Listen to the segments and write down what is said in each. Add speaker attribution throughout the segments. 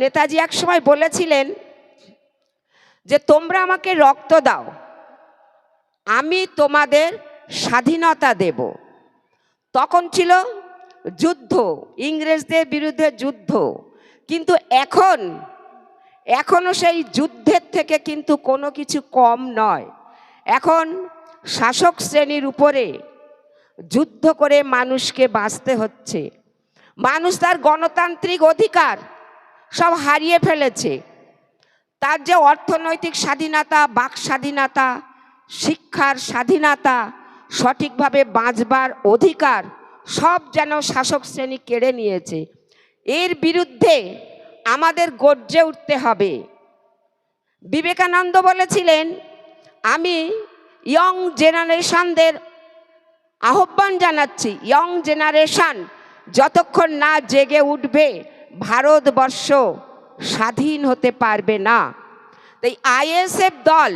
Speaker 1: নেতাজি এক সময় বলেছিলেন যে তোমরা আমাকে রক্ত দাও, আমি তোমাদের স্বাধীনতা দেব। তখন ছিল যুদ্ধ, ইংরেজদের বিরুদ্ধে যুদ্ধ, কিন্তু এখনো সেই যুদ্ধের থেকে কিন্তু কোনো কিছু কম নয়। এখন শাসক শ্রেণীর উপরে যুদ্ধ করে মানুষকে বাঁচতে হচ্ছে। মানুষ তার গণতান্ত্রিক অধিকার সব হারিয়ে ফেলেছে। তার যে অর্থনৈতিক স্বাধীনতা, বাক স্বাধীনতা, শিক্ষার স্বাধীনতা, সঠিকভাবে বাঁচবার অধিকার সব যেন শাসক শ্রেণী কেড়ে নিয়েছে। এর বিরুদ্ধে আমাদের গর্জে উঠতে হবে। বিবেকানন্দ বলেছিলেন, আমি ইয়ং জেনারেশনদের আহ্বান জানাচ্ছি, ইয়ং জেনারেশন যতক্ষণ না জেগে উঠবে ভারতবর্ষ স্বাধীন হতে পারবে না। তাই আইএসএফ দল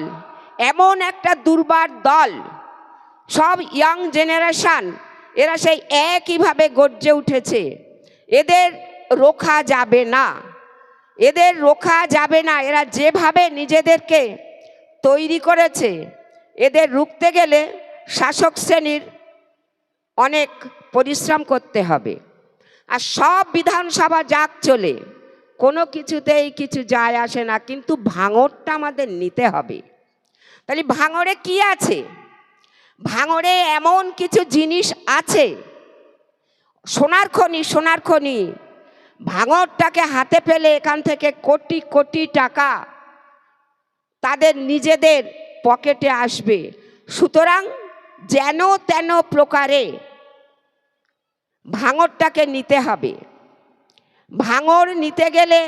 Speaker 1: এমন একটা দুর্বার দল, সব ইয়ং জেনারেশন এরা সেই একইভাবে গর্জে উঠেছে। এদের রোখা যাবে না, এদের রোখা যাবে না। এরা যেভাবে নিজেদেরকে তৈরি করেছে, এদের রুখতে গেলে শাসক শ্রেণীর অনেক পরিশ্রম করতে হবে। আর সব বিধানসভা যাক চলে, কোনো কিছুতেই কিছু যায় আসে না, কিন্তু ভাঙড়টা আমাদের নিতে হবে। তাহলে ভাঙড়ে কি আছে? ভাঙড়ে এমন কিছু জিনিস আছে, সোনার খনি, সোনার খনি। ভাঙড়টাকে হাতে পেলে এখান থেকে কোটি কোটি টাকা তাদের নিজেদের পকেটে আসবে। সুতরাং যেন তেন প্রকারে ভাঙড়টাকে নিতে হবে। ভাঙড় নিতে গেলে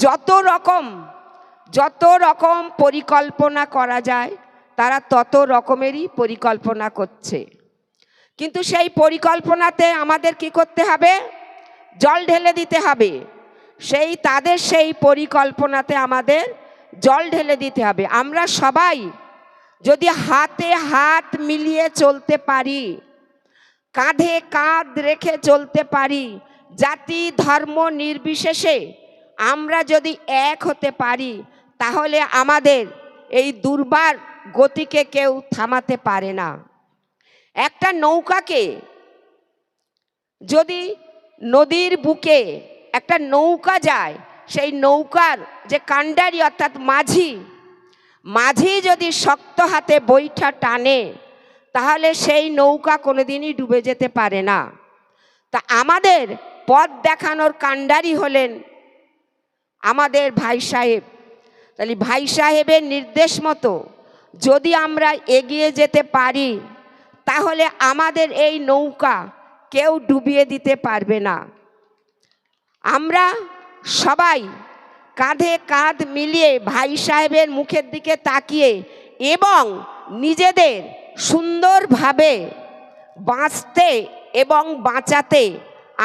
Speaker 1: যত রকম পরিকল্পনা করা যায় তারা তত রকমেরই পরিকল্পনা করছে, কিন্তু সেই পরিকল্পনাতে আমাদের কি করতে হবে? জল ঢেলে দিতে হবে। তাদের সেই পরিকল্পনাতে আমাদের জল ঢেলে দিতে হবে। আমরা সবাই যদি হাতে হাত মিলিয়ে চলতে পারি, কাঁধে কাঁধ রেখে চলতে পারি, জাতি ধর্ম নির্বিশেষে আমরা যদি এক হতে পারি, তাহলে আমাদের এই দুর্বার গতিকে কেউ থামাতে পারে না। একটা নৌকাকে যদি নদীর বুকে একটা নৌকা যায়, সেই নৌকার যে কান্ডারি অর্থাৎ মাঝি যদি শক্ত হাতে বৈঠা টানে, তাহলে সেই নৌকা কোনোদিনই ডুবে যেতে পারে না। তা আমাদের পথ দেখানোর কান্ডারি হলেন আমাদের ভাই সাহেব। তাহলে ভাই সাহেবের নির্দেশ মতো যদি আমরা এগিয়ে যেতে পারি, তাহলে আমাদের এই নৌকা কেউ ডুবিয়ে দিতে পারবে না। আমরা সবাই কাঁধে কাঁধ মিলিয়ে ভাই সাহেবের মুখের দিকে তাকিয়ে এবং নিজেদের সুন্দরভাবে বাঁচতে এবং বাঁচাতে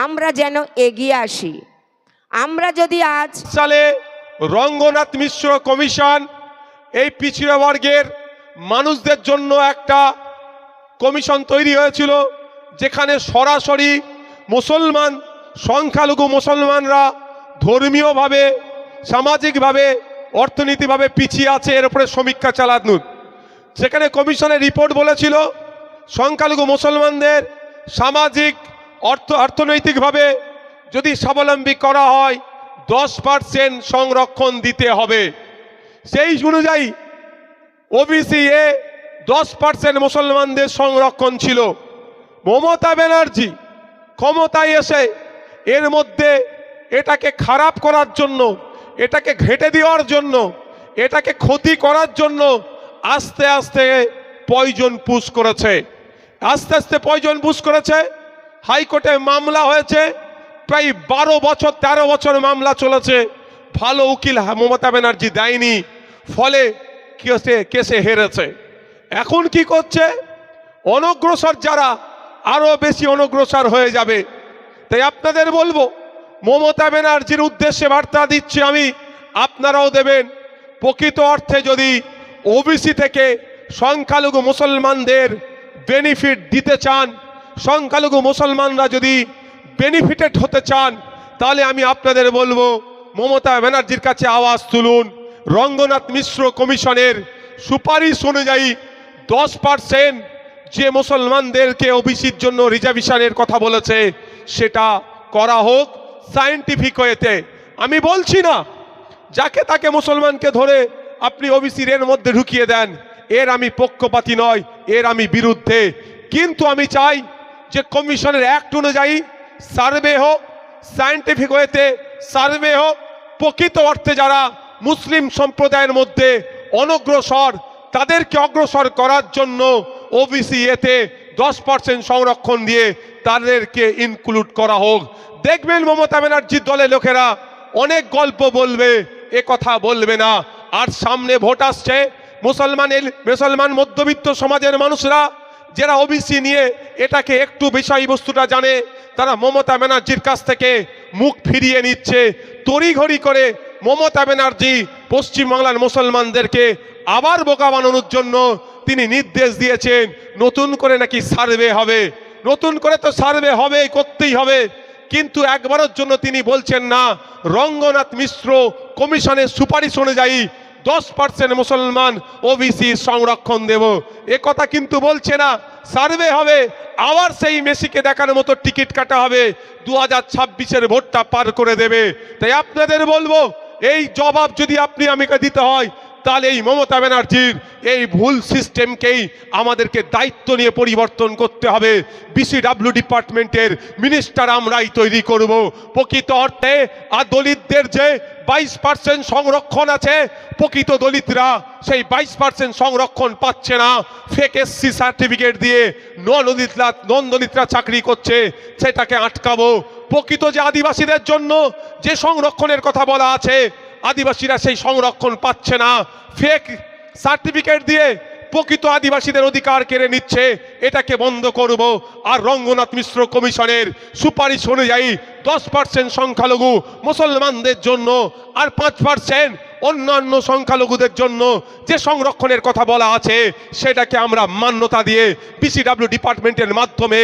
Speaker 1: আমরা যেন এগিয়ে আসি। আমরা যদি আজ
Speaker 2: সালে রঙ্গনাথ মিশ্র কমিশন এই পিছিয়ে বর্গের মানুষদের জন্য একটা কমিশন তৈরি হয়েছিল, যেখানে সরাসরি মুসলমান, সংখ্যালঘু মুসলমানরা ধর্মীয়ভাবে, সামাজিকভাবে, অর্থনীতিভাবে পিছিয়ে আছে, এর উপরে সমীক্ষা চালানো। সেখানে কমিশনের রিপোর্ট বলেছিল সংখ্যালঘু মুসলমানদের সামাজিক অর্থনৈতিকভাবে যদি স্বাবলম্বী করা হয় 10% সংরক্ষণ দিতে হবে। সেই অনুযায়ী ওবিসি এ 10% মুসলমানদের সংরক্ষণ ছিল। মমতা ব্যানার্জি ক্ষমতায় এসে এর মধ্যে এটাকে খারাপ করার জন্য, এটাকে ঘেঁটে দেওয়ার জন্য, এটাকে ক্ষতি করার জন্য আস্তে আস্তে পয়জন পুশ করেছে। হাইকোর্টে মামলা হয়েছে, প্রায় 12 বছর 13 বছর মামলা চলেছে। ভালো উকিল মমতা ব্যানার্জি দেয়নি, ফলে কেসে হেরেছে। এখন কি করছে? অনগ্রসর যারা আরো বেশি অনগ্রসর হয়ে যাবে। তাই আপনাদের বলবো, মমতা ব্যানার্জির উদ্দেশ্যে বার্তা দিচ্ছি আমি, আপনারাও দেবেন। প্রকৃত অর্থে যদি ওবিসি থেকে সংখ্যালঘু মুসলমানদের বেনিফিট দিতে চান, সংখ্যালঘু মুসলমানরা যদি বেনিফিটেড হতে চান, তাহলে আমি আপনাদের বলবো মমতা ব্যানার্জির কাছে আওয়াজ তুলুন। রঙ্গনাথ মিশ্র কমিশনের সুপারিশ অনুযায়ী 10% যে মুসলমানদেরকে ওবিসির জন্য রিজার্ভেশনের কথা বলেছে সেটা করা হোক সায়েন্টিফিক ওয়েতে। আমি বলছি না যাকে তাকে মুসলমানকে ধরে আপনি ওবিসির এর মধ্যে ঢুকিয়ে দেন, এর আমি পক্ষপাতী নয়, এর আমি বিরুদ্ধে। কিন্তু আমি চাই যে কমিশনের অ্যাক্ট অনুযায়ী সার্ভে হোক, সায়েন্টিফিক ওয়েতে সার্ভে হোক, প্রকৃত অর্থে যারা মুসলিম সম্প্রদায়ের মধ্যে অনগ্রসর তাদেরকে অগ্রসর করার জন্য ওবিসি এতে 10% সংরক্ষণ দিয়ে তাদেরকে ইনক্লুড করা হোক। দেখবেন মমতা ব্যানার্জির দলের লোকেরা অনেক গল্প বলবে, এ কথা বলবে না। আর সামনে ভোট আসছে, মুসলমান মধ্যবিত্ত সমাজের মানুষরা যারা ওবিসি নিয়ে এটাকে একটু বিষয়বস্তুটা জানে, তারা মমতা ব্যানার্জির কাছ থেকে মুখ ফিরিয়ে নিচ্ছে। তড়িঘড়ি করে মমতা ব্যানার্জি পশ্চিমবাংলার মুসলমানদেরকে আবার বোকা বানানোর জন্য তিনি নির্দেশ দিয়েছেন নতুন করে নাকি সার্ভে হবে। নতুন করে তো সার্ভে হবে, করতেই হবে, কিন্তু একবারের জন্য তিনি বলছেন না রঙ্গনাথ মিশ্র কমিশনের সুপারিশ অনুযায়ী 10% মুসলমান ওবিসি সংরক্ষণ দেব, এ কথা কিন্তু বলছে না। সার্ভে হবে, আবার সেই মেসিকে দেখানোর মতো টিকিট কাটা হবে, 2026-এর ভোটটা পার করে দেবে। তাই আপনাদের বলবো এই জবাব যদি আপনি আমাকে দিতে হয়, তাহলে এই মমতা ব্যানার্জির এই ভুল সিস্টেমকেই আমাদেরকে দায়িত্ব নিয়ে পরিবর্তন করতে হবে। বিসিডাব্লিউ ডিপার্টমেন্টের মিনিস্টার আমরাই তৈরি করব। প্রকৃত অর্থে আর দলিতদের যে 22% সংরক্ষণ আছে, প্রকৃত দলিতরা সেই 22% সংরক্ষণ পাচ্ছে না। ফেক এসসি সার্টিফিকেট দিয়ে নন দলিতরা চাকরি করছে, সেটাকে আটকাবো। প্রকৃত যে আদিবাসীদের জন্য যে সংরক্ষণের কথা বলা আছে, আদিবাসীরা সেই সংরক্ষণ পাচ্ছে না। ফেক সার্টিফিকেট দিয়ে প্রকৃত আদিবাসীদের অধিকার কেড়ে নিচ্ছে, এটাকে বন্ধ করব। আর রঙ্গনাথ মিশ্র কমিশনের সুপারিশ অনুযায়ী 10% সংখ্যালঘু মুসলমানদের জন্য আর 5% অন্যান্য সংখ্যালঘুদের জন্য যে সংরক্ষণের কথা বলা আছে সেটাকে আমরা মান্যতা দিয়ে বিসিডাব্লিউ ডিপার্টমেন্টের মাধ্যমে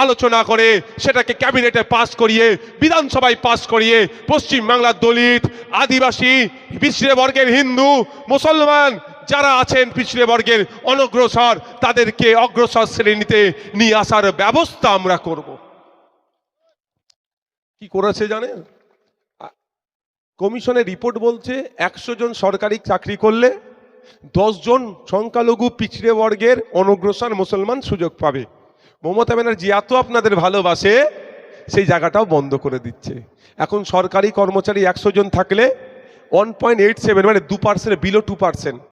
Speaker 2: আলোচনা করে সেটাকে ক্যাবিনেটে পাস করিয়ে বিধানসভায় পাস করিয়ে পশ্চিমবাংলার দলিত, আদিবাসী, পিছড়ে বর্গের হিন্দু, মুসলমান যারা আছেন পিছড়ে বর্গের অনগ্রসর, তাদেরকে অগ্রসর শ্রেণীতে নিয়ে আসার ব্যবস্থা আমরা করব। কি করেছে জানেন? কমিশনের রিপোর্ট বলছে 100 জন সরকারি চাকরি করলে 10 জন সংখ্যালঘু পিছড়ে বর্গের অনগ্রসর মুসলমান সুযোগ পাবে। মমতা ব্যানার্জি এত আপনাদের ভালোবাসে, সেই জায়গাটাও বন্ধ করে দিচ্ছে। এখন সরকারি কর্মচারী 100 জন থাকলে 1.87 মানে 2%, বিলো 2%।